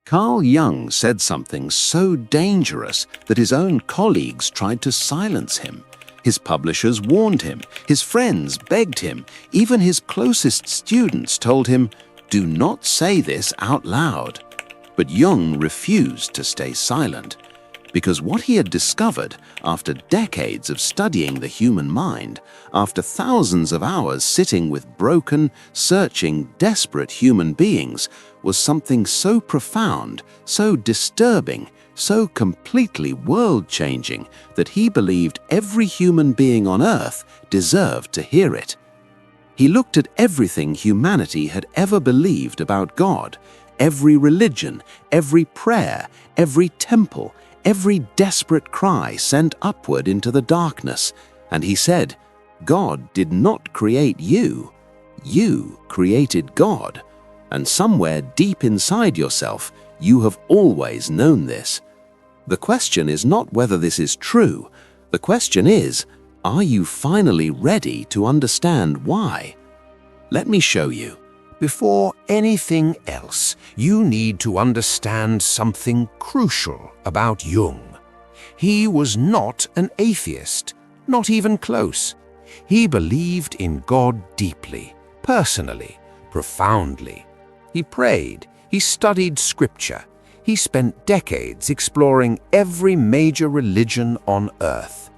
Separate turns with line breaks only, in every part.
Carl Jung said something so dangerous that his own colleagues tried to silence him. His publishers warned him, his friends begged him, even his closest students told him, "Do not say this out loud." But Jung refused to stay silent, because what he had discovered after decades of studying the human mind, after thousands of hours sitting with broken, searching, desperate human beings, was something so profound, so disturbing, so completely world-changing that he believed every human being on earth deserved to hear it. He looked at everything humanity had ever believed about God, every religion, every prayer, every temple, every desperate cry sent upward into the darkness, and he said, "God did not create you. You created God. And somewhere deep inside yourself, you have always known this. The question is not whether this is true. The question is, are you finally ready to understand why? Let me show you.
Before anything else, you need to understand something crucial about Jung. He was not an atheist, not even close. He believed in God deeply, personally, profoundly. He prayed, he studied scripture, he spent decades exploring every major religion on earth.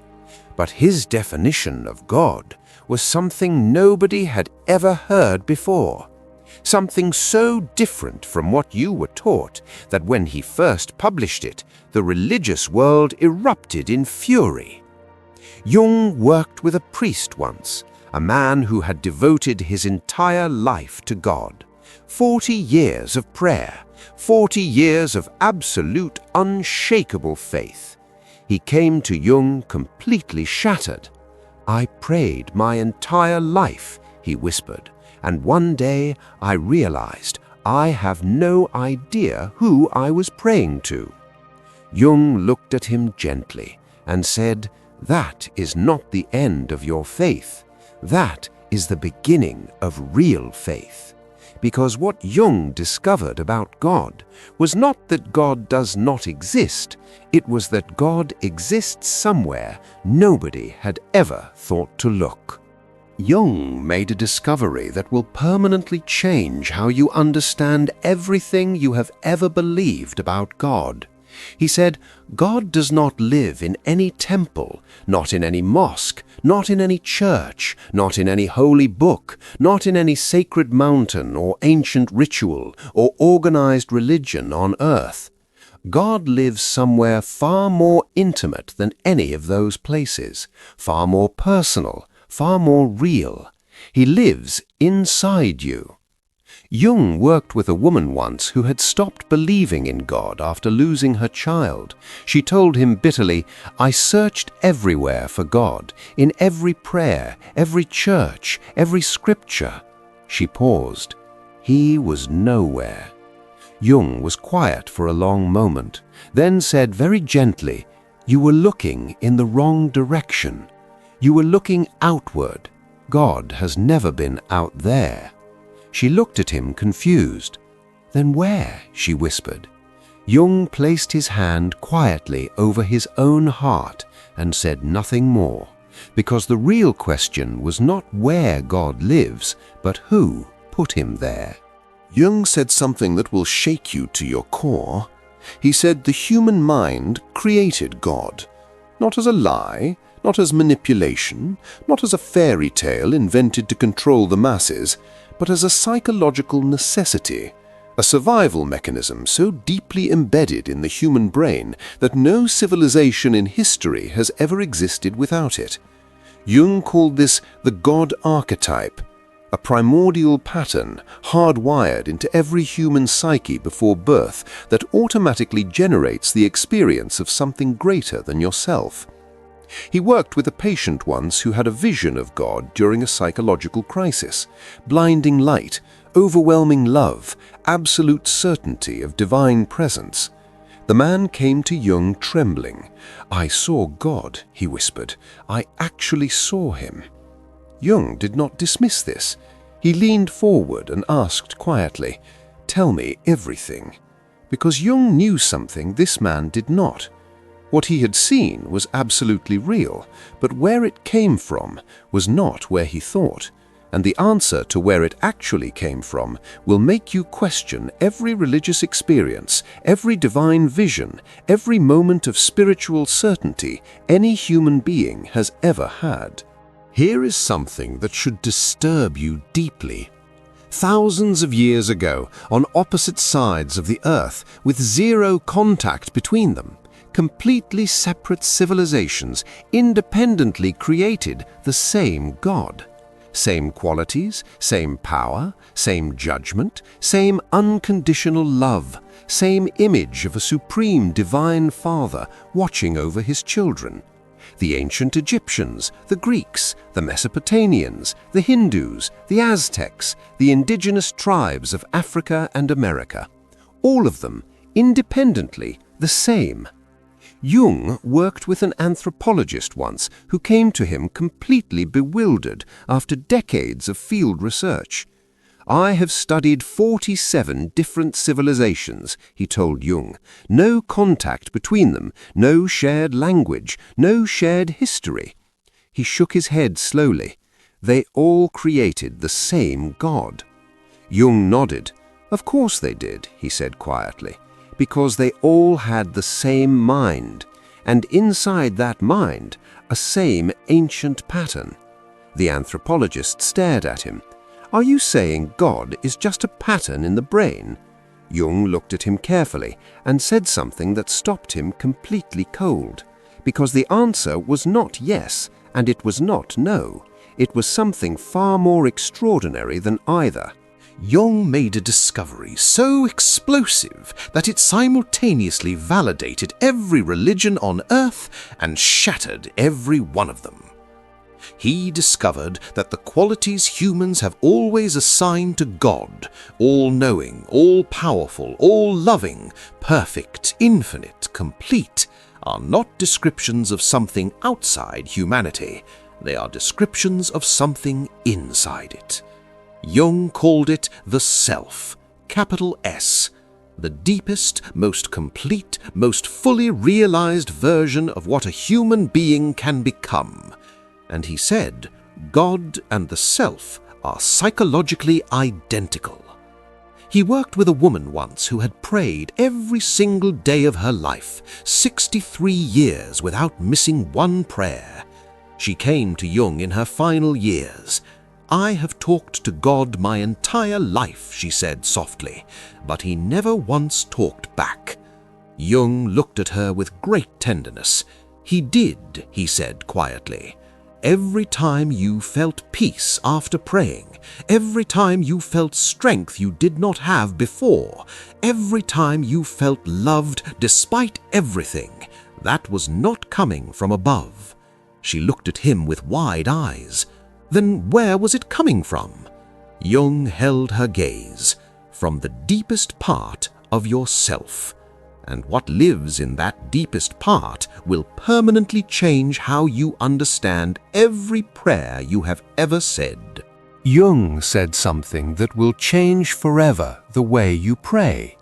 But his definition of God was something nobody had ever heard before. Something so different from what you were taught that when he first published it, the religious world erupted in fury. Jung worked with a priest once, a man who had devoted his entire life to God. 40 years of prayer, 40 years of absolute, unshakable faith. He came to Jung completely shattered. "I prayed my entire life," he whispered, "and one day I realized I have no idea who I was praying to." Jung looked at him gently and said, "That is not the end of your faith. That is the beginning of real faith." Because what Jung discovered about God was not that God does not exist, it was that God exists somewhere nobody had ever thought to look.
Jung made a discovery that will permanently change how you understand everything you have ever believed about God. He said, God does not live in any temple, not in any mosque, not in any church, not in any holy book, not in any sacred mountain or ancient ritual or organized religion on earth. God lives somewhere far more intimate than any of those places, far more personal, far more real. He lives inside you. Jung worked with a woman once who had stopped believing in God after losing her child. She told him bitterly, "I searched everywhere for God, in every prayer, every church, every scripture." She paused. He was nowhere. Jung was quiet for a long moment, then said very gently, "You were looking in the wrong direction. You were looking outward. God has never been out there." She looked at him confused. "Then where?" she whispered. Jung placed his hand quietly over his own heart and said nothing more, because the real question was not where God lives, but who put him there.
Jung said something that will shake you to your core. He said the human mind created God, not as a lie, not as manipulation, not as a fairy tale invented to control the masses, but as a psychological necessity, a survival mechanism so deeply embedded in the human brain that no civilization in history has ever existed without it. Jung called this the God archetype, a primordial pattern hardwired into every human psyche before birth that automatically generates the experience of something greater than yourself. He worked with a patient once who had a vision of God during a psychological crisis, blinding light, overwhelming love, absolute certainty of divine presence. The man came to Jung trembling. "I saw God," he whispered. "I actually saw him." Jung did not dismiss this. He leaned forward and asked quietly, "Tell me everything." because Jung knew something this man did not. What he had seen was absolutely real, but where it came from was not where he thought. And the answer to where it actually came from will make you question every religious experience, every divine vision, every moment of spiritual certainty any human being has ever had. Here is something that should disturb you deeply. Thousands of years ago, on opposite sides of the earth, with zero contact between them, completely separate civilizations independently created the same God. Same qualities, same power, same judgment, same unconditional love, same image of a supreme divine Father watching over his children. The ancient Egyptians, the Greeks, the Mesopotamians, the Hindus, the Aztecs, the indigenous tribes of Africa and America. All of them, independently, the same. Jung worked with an anthropologist once who came to him completely bewildered after decades of field research. "I have studied 47 different civilizations," he told Jung. "No contact between them, no shared language, no shared history." He shook his head slowly. "They all created the same God." Jung nodded. "Of course they did," he said quietly. "Because they all had the same mind, and inside that mind, a same ancient pattern." The anthropologist stared at him. "Are you saying God is just a pattern in the brain?" Jung looked at him carefully and said something that stopped him completely cold. Because the answer was not yes, and it was not no. It was something far more extraordinary than either. Jung made a discovery so explosive that it simultaneously validated every religion on earth and shattered every one of them. He discovered that the qualities humans have always assigned to God, all-knowing, all-powerful, all-loving, perfect, infinite, complete, are not descriptions of something outside humanity. They are descriptions of something inside it. Jung called it the Self, capital S, the deepest, most complete, most fully realized version of what a human being can become. And he said, God and the Self are psychologically identical. He worked with a woman once who had prayed every single day of her life, 63 years without missing one prayer. She came to Jung in her final years. "I have talked to God my entire life," she said softly, "but he never once talked back." Jung looked at her with great tenderness. "He did," he said quietly. "Every time you felt peace after praying, every time you felt strength you did not have before, every time you felt loved despite everything, that was not coming from above." She looked at him with wide eyes. Then where was it coming from? Jung held her gaze. "From the deepest part of yourself. And what lives in that deepest part will permanently change how you understand every prayer you have ever said." Jung said something that will change forever the way you pray.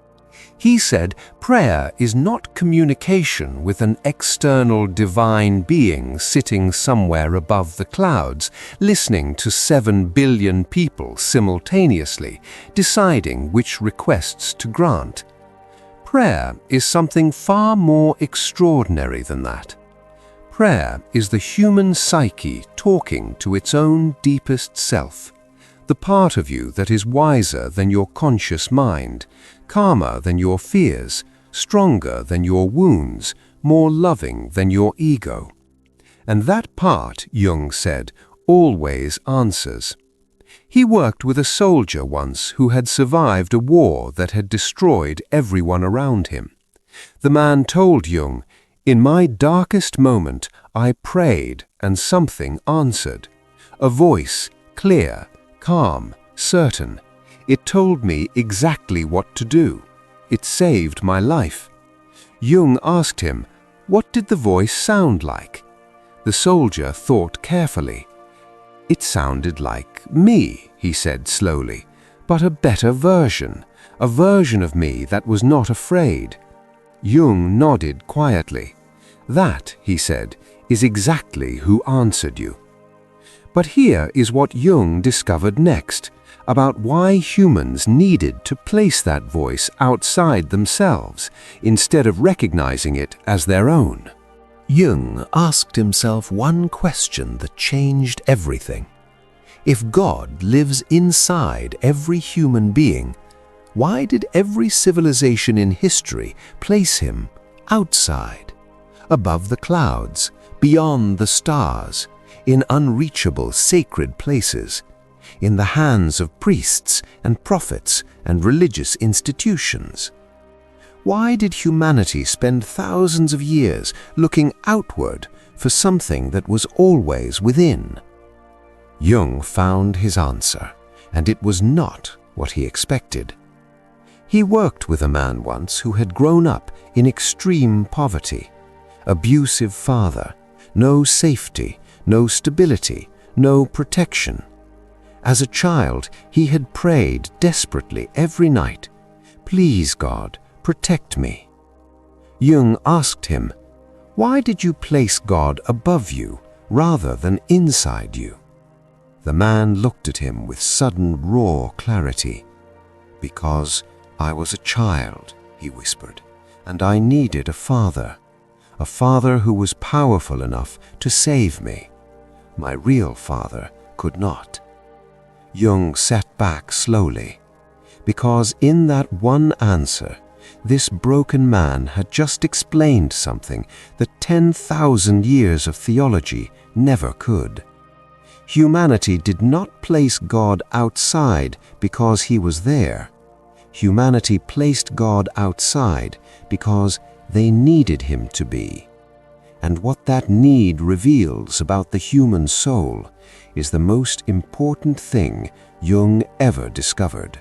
He said prayer is not communication with an external divine being sitting somewhere above the clouds, listening to 7 billion people simultaneously, deciding which requests to grant. Prayer is something far more extraordinary than that. Prayer is the human psyche talking to its own deepest self, the part of you that is wiser than your conscious mind, calmer than your fears, stronger than your wounds, more loving than your ego. And that part, Jung said, always answers. He worked with a soldier once who had survived a war that had destroyed everyone around him. The man told Jung, "In my darkest moment, I prayed and something answered. A voice, clear, calm, certain. It told me exactly what to do. It saved my life." Jung asked him, "What did the voice sound like?" The soldier thought carefully. "It sounded like me," he said slowly, "but a better version,
a version of me that was not afraid. Jung nodded quietly. That, he said, is exactly who answered you. But here is what Jung discovered next, about why humans needed to place that voice outside themselves instead of recognizing it as their own.
Jung asked himself one question that changed everything. If God lives inside every human being, why did every civilization in history place him outside, above the clouds, beyond the stars, in unreachable sacred places, in the hands of priests and prophets and religious institutions? Why did humanity spend thousands of years looking outward for something that was always within? Jung found his answer, and it was not what he expected. He worked with a man once who had grown up in extreme poverty, abusive father, no safety, no stability, no protection. As a child, he had prayed desperately every night, "Please, God, protect me." Jung asked him, "Why did you place God above you rather than inside you?" The man looked at him with sudden raw clarity. "Because I was a child," he whispered, "and I needed a father who was powerful enough to save me. My real father could not." Jung sat back slowly, because in that one answer, this broken man had just explained something that 10,000 years of theology never could. Humanity did not place God outside because he was there. Humanity placed God outside because they needed him to be. And what that need reveals about the human soul is the most important thing Jung ever discovered.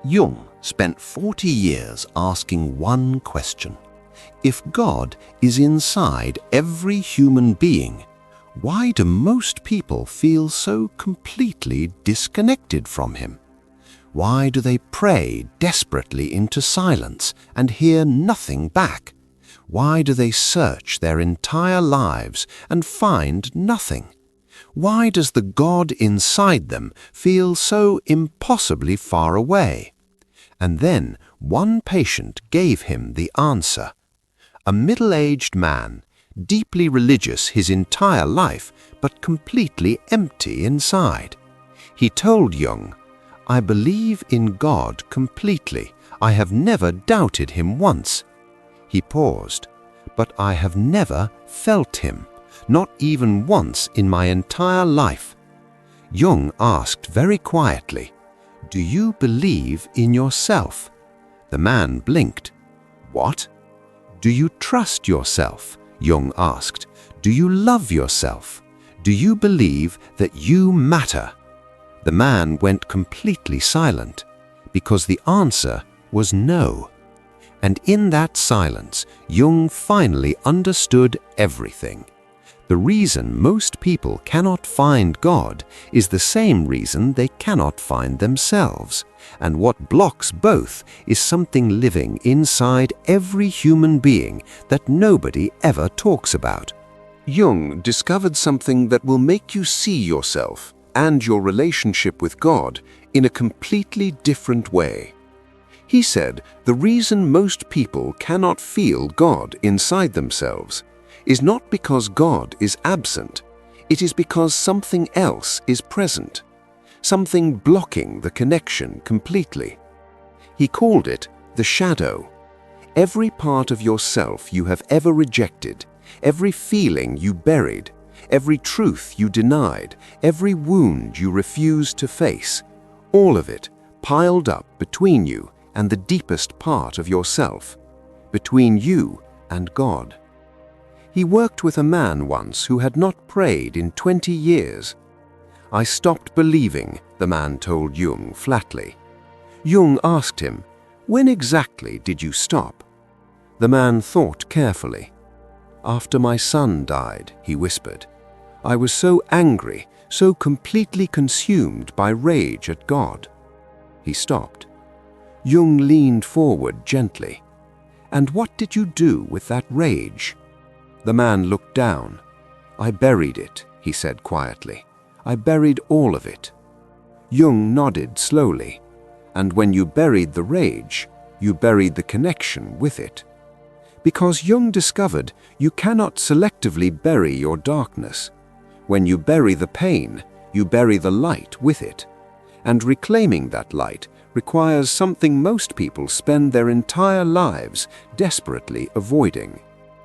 Jung spent 40 years asking one question. If God is inside every human being, why do most people feel so completely disconnected from him? Why do they pray desperately into silence and hear nothing back? Why do they search their entire lives and find nothing? Why does the God inside them feel so impossibly far away? And then one patient gave him the answer. A middle-aged man, deeply religious his entire life, but completely empty inside. He told Jung, "I believe in God completely. I have never doubted him once." He paused. "But I have never felt him, not even once in my entire life." Jung asked very quietly, "Do you believe in yourself?" The man blinked. "What?" "Do you trust yourself?" Jung asked. "Do you love yourself? Do you believe that you matter?" The man went completely silent, because the answer was no. And in that silence, Jung finally understood everything. The reason most people cannot find God is the same reason they cannot find themselves. And what blocks both is something living inside every human being that nobody ever talks about. Jung discovered something that will make you see yourself and your relationship with God in a completely different way. He said the reason most people cannot feel God inside themselves is not because God is absent. It is because something else is present, something blocking the connection completely. He called it the shadow. Every part of yourself you have ever rejected, every feeling you buried, every truth you denied, every wound you refused to face, all of it piled up between you and the deepest part of yourself, between you and God. He worked with a man once who had not prayed in 20 years. "I stopped believing," the man told Jung flatly. Jung asked him, "When exactly did you stop?" The man thought carefully. "After my son died," he whispered. "I was so angry, so completely consumed by rage at God." He stopped.
Jung leaned forward gently. "And what did you do with that rage?" The man looked down. "I buried it," he said quietly. "I buried all of it." Jung nodded slowly. "And when you buried the rage, you buried the connection with it." Because Jung discovered you cannot selectively bury your darkness. When you bury the pain, you bury the light with it. And reclaiming that light requires something most people spend their entire lives desperately avoiding.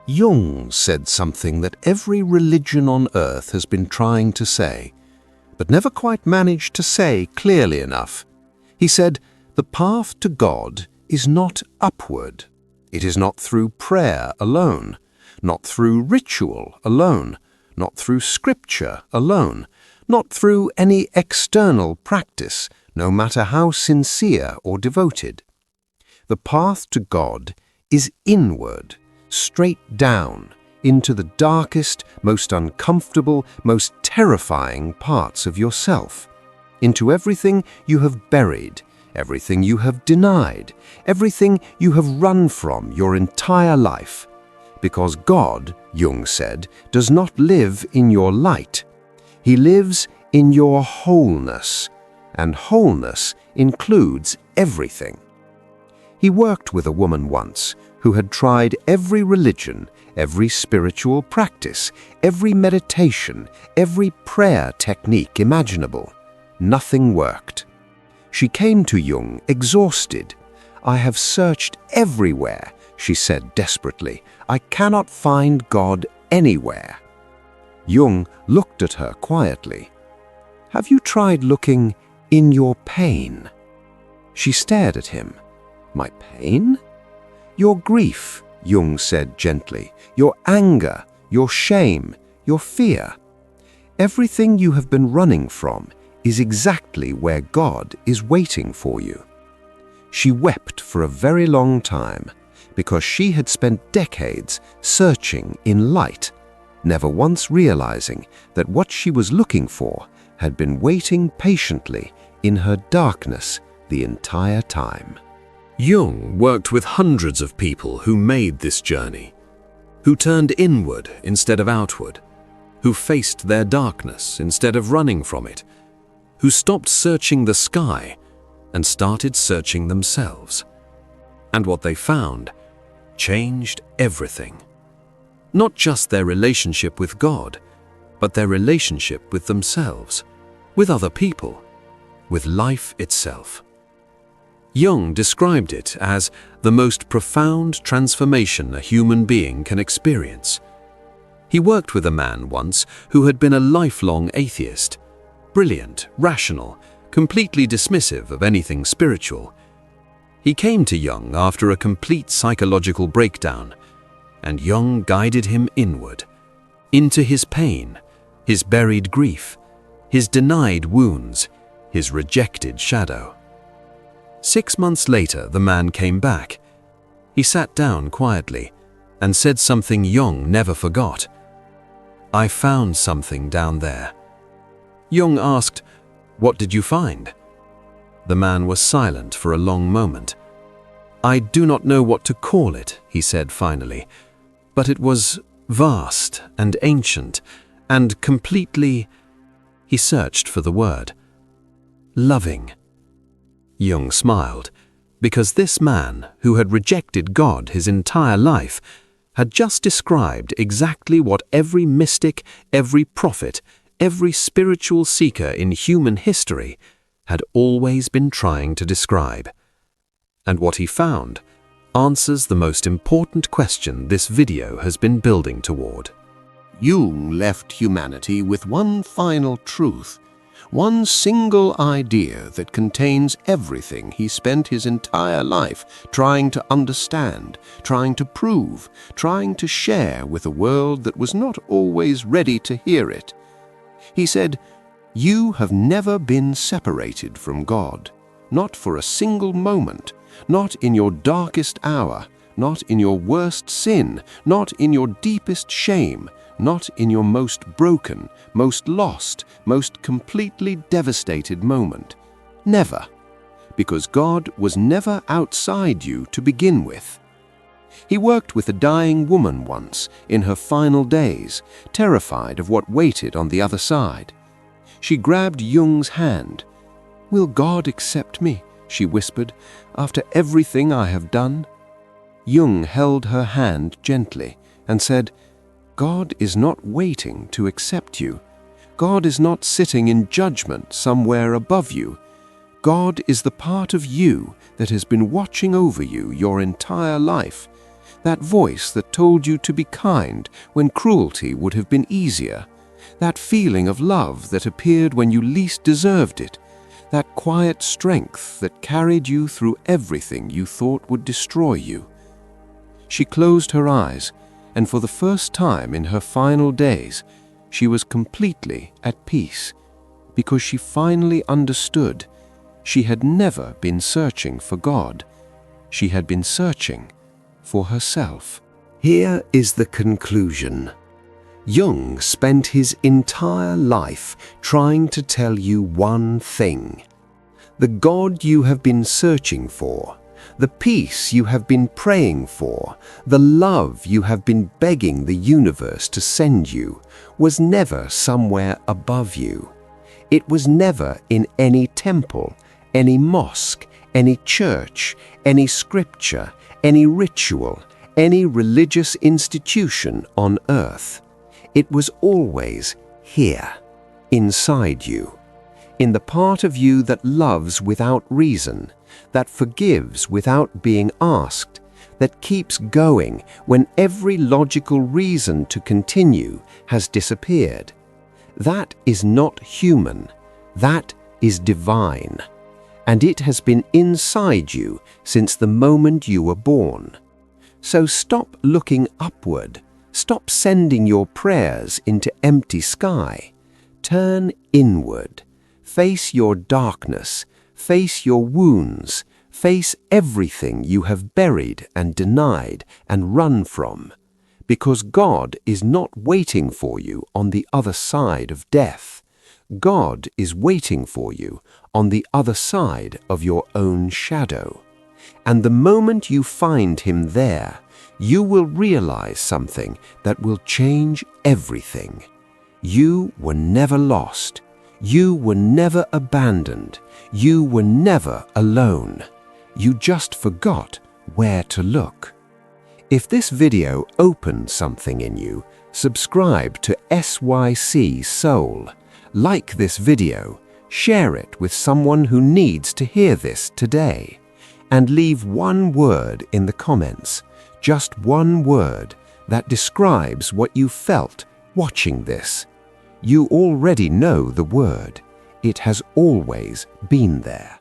Jung said something that every religion on earth has been trying to say, but never quite managed to say clearly enough. He said, "The path to God is not upward. It is not through prayer alone, not through ritual alone, not through scripture alone, not through any external practice, no matter how sincere or devoted. The path to God is inward, straight down, into the darkest, most uncomfortable, most terrifying parts of yourself, into everything you have buried, everything you have denied, everything you have run from your entire life. Because God, Jung said, does not live in your light. He lives in your wholeness, and wholeness includes everything. He worked with a woman once who had tried every religion, every spiritual practice, every meditation, every prayer technique imaginable. Nothing worked. She came to Jung exhausted. "I have searched everywhere," she said desperately. "I cannot find God anywhere." Jung looked at her quietly. "Have you tried looking in your pain?" She stared at him. "My pain?" "Your grief," Jung said gently. "Your anger, your shame, your fear. Everything you have been running from is exactly where God is waiting for you." She wept for a very long time because she had spent decades searching in light, never once realizing that what she was looking for had been waiting patiently in her darkness the entire time.
Jung worked with hundreds of people who made this journey, who turned inward instead of outward, who faced their darkness instead of running from it, who stopped searching the sky and started searching themselves. And what they found changed everything. Not just their relationship with God, but their relationship with themselves, with other people, with life itself. Jung described it as the most profound transformation a human being can experience. He worked with a man once who had been a lifelong atheist, brilliant, rational, completely dismissive of anything spiritual. He came to Jung after a complete psychological breakdown, and Jung guided him inward, into his pain, his buried grief, his denied wounds, his rejected shadow. 6 months later, the man came back. He sat down quietly and said something Jung never forgot. "I found something down there." Jung asked, "What did you find?" The man was silent for a long moment. "I do not know what to call it," he said finally, "but it was vast and ancient and completely—" he searched for the word. "Loving." Jung smiled, because this man, who had rejected God his entire life, had just described exactly what every mystic, every prophet, every spiritual seeker in human history had always been trying to describe. And what he found answers the most important question this video has been building toward.
Jung left humanity with one final truth, one single idea that contains everything he spent his entire life trying to understand, trying to prove, trying to share with a world that was not always ready to hear it. He said, "You have never been separated from God, not for a single moment, not in your darkest hour, not in your worst sin, not in your deepest shame, not in your most broken, most lost, most completely devastated moment. Never.
because God was never outside you to begin with. He worked with a dying woman once in her final days, terrified of what waited on the other side. She grabbed Jung's hand. "Will God accept me?" she whispered, "after everything I have done?" Jung held her hand gently and said, "God is not waiting to accept you. God is not sitting in judgment somewhere above you. God is the part of you that has been watching over you your entire life. That voice that told you to be kind when cruelty would have been easier. That feeling of love that appeared when you least deserved it. That quiet strength that carried you through everything you thought would destroy you." She closed her eyes, and for the first time in her final days, she was completely at peace, because she finally understood she had never been searching for God. She had been searching for herself. Here is the conclusion. Jung spent his entire life trying to tell you one thing. The God you have been searching for, the peace you have been praying for, the love you have been begging the universe to send you, was never somewhere above you. It was never in any temple, any mosque, any church, any scripture, any ritual, any religious institution on earth. It was always here, inside you, in the part of you that loves without reason, that forgives without being asked, that keeps going when every logical reason to continue has disappeared. That is not human, that is divine, and it has been inside you since the moment you were born. So stop looking upward. Stop sending your prayers into empty sky. Turn inward. Face your darkness. Face your wounds. Face everything you have buried and denied and run from. Because God is not waiting for you on the other side of death. God is waiting for you on the other side of your own shadow. And the moment you find Him there, you will realize something that will change everything. You were never lost. You were never abandoned. You were never alone. You just forgot where to look. If this video opened something in you, subscribe to SYC Soul. Like this video, share it with someone who needs to hear this today, and leave one word in the comments. Just one word that describes what you felt watching this. You already know the word. It has always been there.